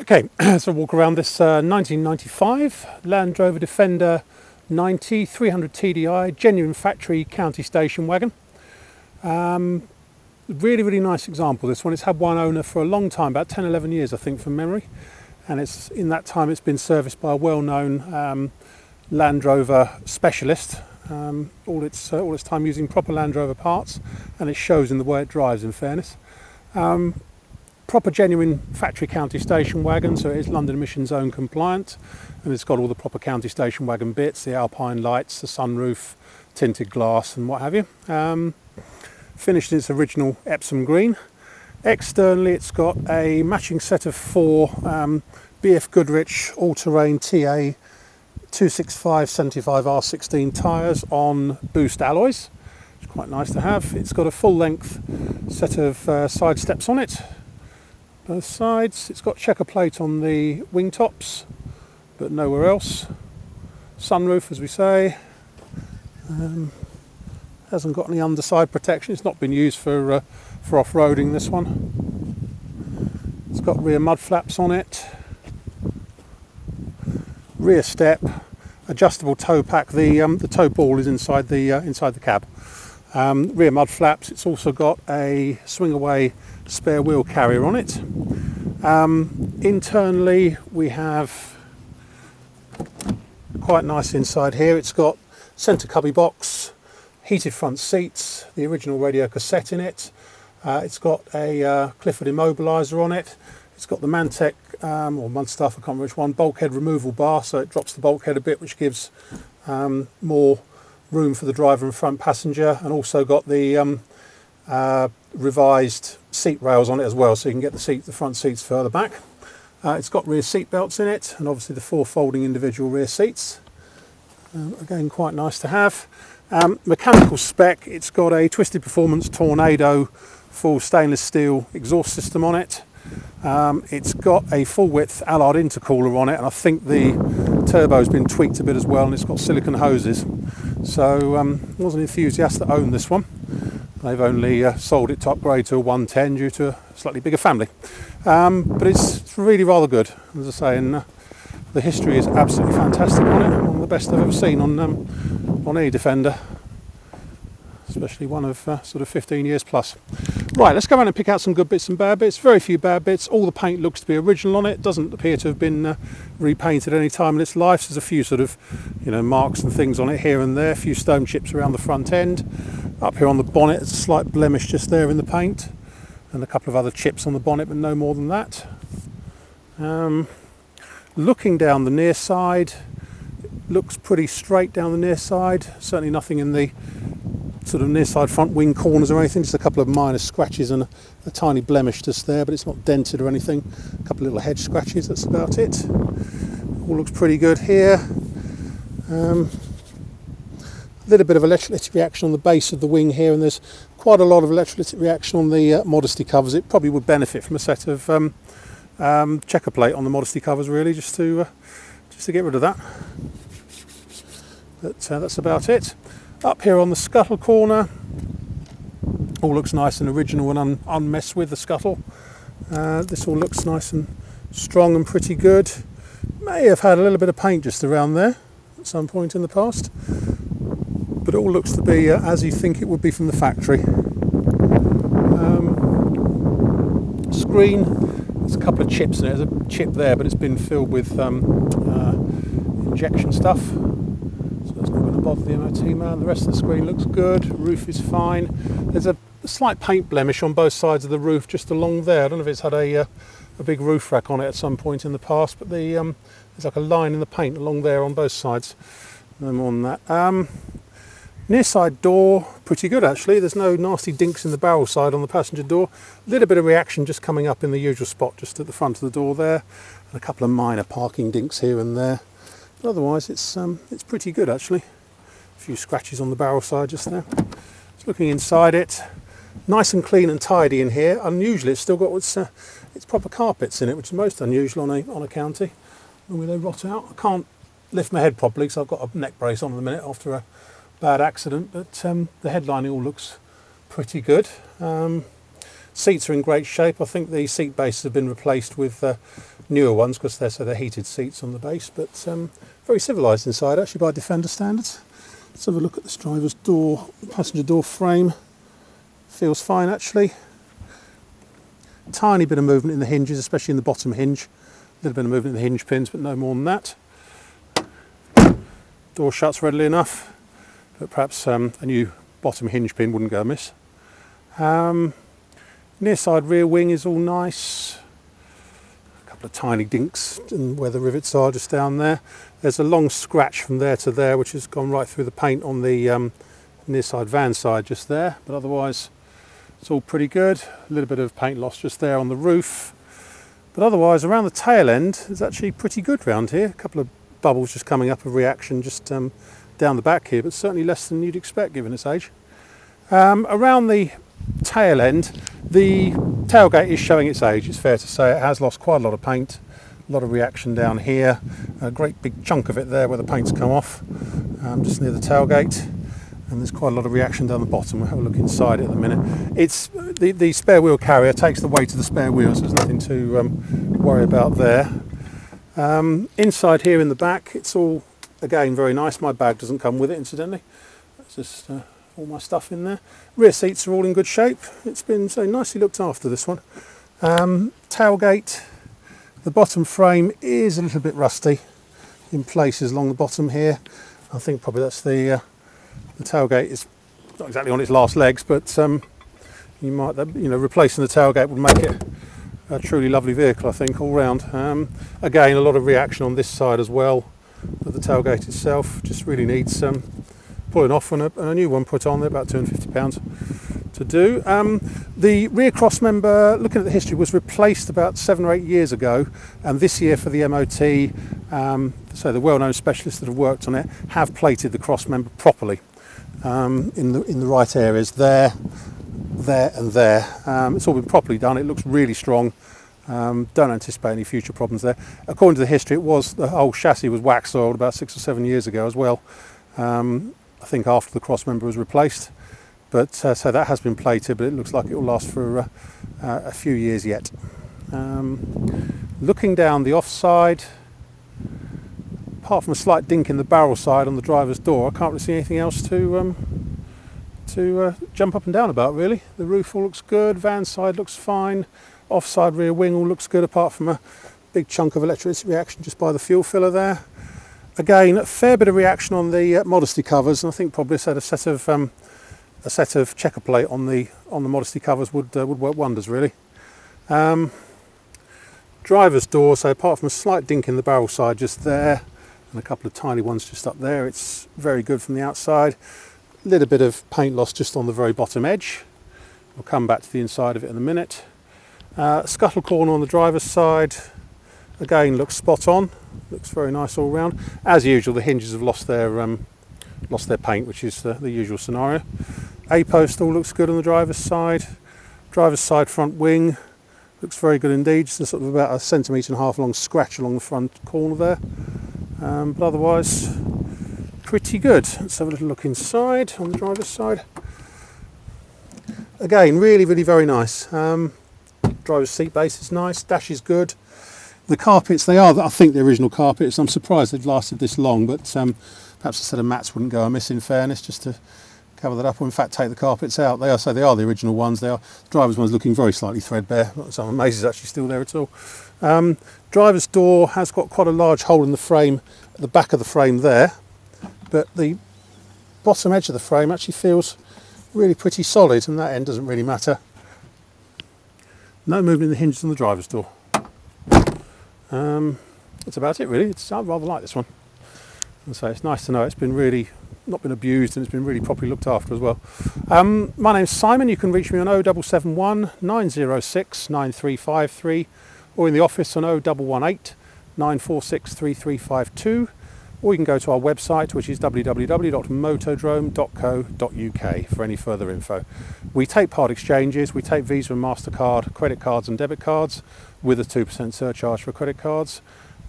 Okay, so walk around this 1995 Land Rover Defender 90 300 TDI, genuine factory county station wagon. Really nice example, this one. It's had one owner for a long time, about 10-11 years I think from memory, and it's in that time it's been serviced by a well-known Land Rover specialist, all its time using proper Land Rover parts, and it shows in the way it drives, in fairness. Proper genuine factory county station wagon, so it is London Emission Zone compliant, and it's got all the proper county station wagon bits, the alpine lights, the sunroof, tinted glass and what have you. Finished in its original Epsom green. Externally it's got a matching set of 4 BF Goodrich all-terrain TA 265/75 R16 tyres on Boost alloys. It's quite nice to have. It's got a full length set of side steps on it, both sides. It's got checker plate on the wing tops, but nowhere else. Sunroof, as we say. Hasn't got any underside protection. It's not been used for off-roading, this one. It's got rear mud flaps on it. Rear step, adjustable tow pack. The tow ball is inside the cab. Rear mud flaps. It's also got a swing away spare wheel carrier on it. Internally we have quite nice inside here. It's got centre cubby box, heated front seats, the original radio cassette in it. It's got a Clifford immobiliser on it. It's got the Mantec or Munstaff, I can't remember which one, bulkhead removal bar, so it drops the bulkhead a bit, which gives more room for the driver and front passenger, and also got the revised seat rails on it as well, so you can get the front seats further back. It's got rear seat belts in it, and obviously the 4 folding individual rear seats. Again, quite nice to have. Mechanical spec, it's got a Twisted Performance Tornado full stainless steel exhaust system on it. It's got a full width Allard intercooler on it, and I think the turbo's been tweaked a bit as well, and it's got silicone hoses. So I was an enthusiast that owned this one. They've only sold it to upgrade to a 110 due to a slightly bigger family. But it's really rather good, as I say, and the history is absolutely fantastic on it. One of the best I've ever seen on any Defender, especially one of sort of 15 years plus. Right, let's go around and pick out some good bits and bad bits. Very few bad bits. All the paint looks to be original on it. Doesn't appear to have been repainted any time in its life. There's a few sort of, marks and things on it here and there. A few stone chips around the front end. Up here on the bonnet, there's a slight blemish just there in the paint, and a couple of other chips on the bonnet, but no more than that. Looking down the near side, looks pretty straight down the near side. Certainly nothing in the sort of near side front wing corners or anything. Just a couple of minor scratches and a tiny blemish just there, but it's not dented or anything. A couple of little hedge scratches, that's about it. All looks pretty good here. A little bit of electrolytic reaction on the base of the wing here, and there's quite a lot of electrolytic reaction on the Modesty covers. It probably would benefit from a set of checker plate on the Modesty covers, really, just to get rid of that. But that's about it. Up here on the scuttle corner, all looks nice and original and unmessed with the scuttle. This all looks nice and strong and pretty good. May have had a little bit of paint just around there at some point in the past, but it all looks to be as you think it would be from the factory. Screen, there's a couple of chips in it. There's a chip there, but it's been filled with injection stuff, so it's not going to bother the MOT man. The rest of the screen looks good. Roof is fine. There's a slight paint blemish on both sides of the roof just along there. I don't know if it's had a big roof rack on it at some point in the past, but there's like a line in the paint along there on both sides. No more than that. Near side door, pretty good actually. There's no nasty dinks in the barrel side on the passenger door. A little bit of reaction just coming up in the usual spot just at the front of the door there, and a couple of minor parking dinks here and there. But otherwise it's pretty good actually. A few scratches on the barrel side just there. Just looking inside it, nice and clean and tidy in here. Unusually, it's still got its proper carpets in it, which is most unusual on a county. Normally they rot out. I can't lift my head properly because I've got a neck brace on at the minute after a bad accident, but the headlining all looks pretty good. Seats are in great shape. I think the seat bases have been replaced with newer ones because they're heated seats on the base, but very civilised inside actually by Defender standards. Let's have a look at this driver's door, passenger door frame. Feels fine actually. Tiny bit of movement in the hinges, especially in the bottom hinge. A little bit of movement in the hinge pins, but no more than that. Door shuts readily enough, but perhaps a new bottom hinge pin wouldn't go amiss. Near side rear wing is all nice. A couple of tiny dinks and where the rivets are just down there. There's a long scratch from there to there which has gone right through the paint on the near side van side just there, but otherwise it's all pretty good. A little bit of paint loss just there on the roof, but otherwise around the tail end it's actually pretty good round here. A couple of bubbles just coming up of reaction just down the back here, but certainly less than you'd expect given its age. Around the tail end, the tailgate is showing its age, it's fair to say. It has lost quite a lot of paint, a lot of reaction down here, a great big chunk of it there where the paint's come off, just near the tailgate, and there's quite a lot of reaction down the bottom. We'll have a look inside it in a minute. It's the spare wheel carrier takes the weight of the spare wheels, so there's nothing to worry about there. Inside here in the back, it's all again very nice. My bag doesn't come with it, incidentally. That's just all my stuff in there. Rear seats are all in good shape. It's been so nicely looked after, this one. Tailgate, the bottom frame is a little bit rusty in places along the bottom here. I think probably that's the tailgate is not exactly on its last legs, but you might, replacing the tailgate would make it a truly lovely vehicle, I think, all round. Again, a lot of reaction on this side as well of the tailgate itself. Just really needs pulling off and a new one put on there, about £250 to do. The rear cross member, looking at the history, was replaced about 7 or 8 years ago, and this year for the MOT, so the well-known specialists that have worked on it have plated the cross member properly in the right areas there and there. It's all been properly done. It looks really strong. Don't anticipate any future problems there. According to the history, the whole chassis was wax oiled about 6 or 7 years ago as well. I think after the cross member was replaced, but so that has been plated, but it looks like it will last for a few years yet. Looking down the offside, apart from a slight dink in the barrel side on the driver's door, I can't really see anything else to jump up and down about, really. The roof all looks good, van side looks fine, offside rear wing all looks good, apart from a big chunk of electricity reaction just by the fuel filler there. Again, a fair bit of reaction on the Modesty covers, and I think probably a set of checker plate on the Modesty covers would work wonders, really. Driver's door, so apart from a slight dink in the barrel side just there, and a couple of tiny ones just up there, it's very good from the outside. A little bit of paint loss just on the very bottom edge. We'll come back to the inside of it in a minute. Scuttle corner on the driver's side, again looks spot on. Looks very nice all round. As usual, the hinges have lost their paint, which is the usual scenario. A-post all looks good on the driver's side. Driver's side front wing looks very good indeed. Just a sort of about 1.5 centimetre long scratch along the front corner there. But otherwise, pretty good. Let's have a little look inside on the driver's side. Again, really, really very nice. Driver's seat base is nice. Dash is good. The carpets, they are, I think, the original carpets. I'm surprised they've lasted this long, but perhaps a set of mats wouldn't go amiss, in fairness, just to cover that up, or in fact take the carpets out. They are the original ones. They are. The driver's one's looking very slightly threadbare, so I'm amazed it's actually still there at all. Driver's door has got quite a large hole in the frame, at the back of the frame there, but the bottom edge of the frame actually feels really pretty solid, and that end doesn't really matter. No movement in the hinges on the driver's door. That's about it, really. I rather like this one, and so it's nice to know it's been really not been abused, and it's been really properly looked after as well. My name's Simon. You can reach me on 0771 906 9353, or in the office on 0118 946 3352, or you can go to our website, which is www.motodrome.co.uk for any further info. We take part exchanges. We take Visa and MasterCard, credit cards and debit cards, with a 2% surcharge for credit cards.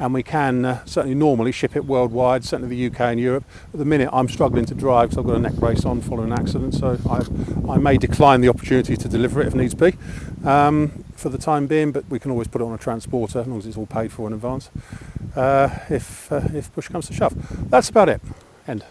and we can certainly normally ship it worldwide, certainly the UK and Europe. At the minute I'm struggling to drive because I've got a neck brace on following an accident, so I may decline the opportunity to deliver it if needs be for the time being, but we can always put it on a transporter as long as it's all paid for in advance if push comes to shove. That's about it. End.